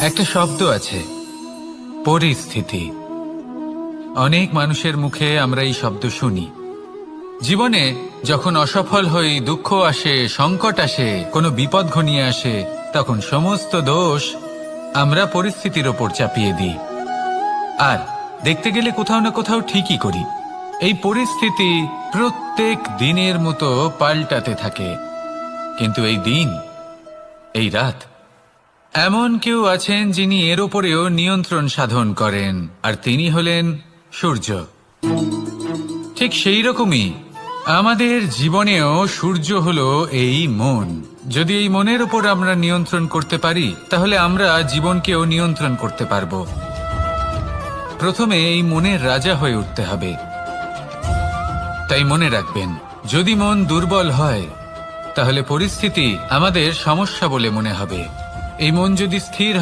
একটা শব্দ আছে, পরিস্থিতি। অনেক মানুষের মুখে আমরা এই শব্দ শুনি। জীবনে যখন অসফল হই, দুঃখ আসে, সংকট আসে, কোনো বিপদ ঘনিয়ে আসে, তখন সমস্ত দোষ আমরা পরিস্থিতির ওপর চাপিয়ে দিই। আর দেখতে গেলে কোথাও না কোথাও ঠিকই করি। এই পরিস্থিতি প্রত্যেক দিনের মতো পাল্টাতে থাকে, কিন্তু এই দিন, এই রাত, এমন কেউ আছেন যিনি এর ওপরেও নিয়ন্ত্রণ সাধন করেন, আর তিনি হলেন সূর্য। ঠিক সেই রকমই আমাদের জীবনেও সূর্য হলো এই মন। যদি এই মনের ওপর আমরা নিয়ন্ত্রণ করতে পারি, তাহলে আমরা জীবনকেও নিয়ন্ত্রণ করতে পারবো। প্রথমে এই মনের রাজা হয়ে উঠতে হবে। তাই মনে রাখবেন, যদি মন দুর্বল হয়, তাহলে পরিস্থিতি আমাদের সমস্যা বলে মনে হবে। এই মন যদি স্থির হয়,